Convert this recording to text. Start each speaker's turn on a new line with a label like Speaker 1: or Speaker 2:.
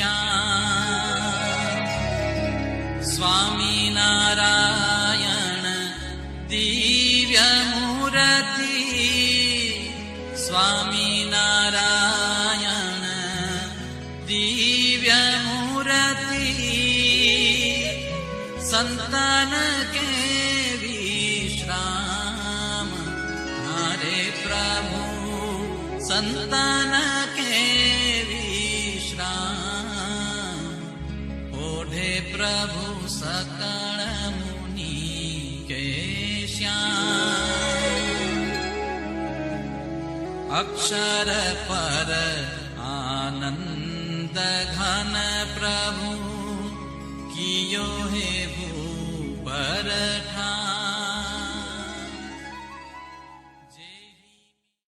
Speaker 1: श्याम। स्वामी नारायण दिव्य मूर्ति, स्वामी नारायण दिव्य मूर्ति, संतन के विश्राम हरे प्रभु, संतन के विश्राम। ओढ़े प्रभु सकल मुनि के श्याम। अक्षर पर आनंद घन प्रभु, कियो हे भूपर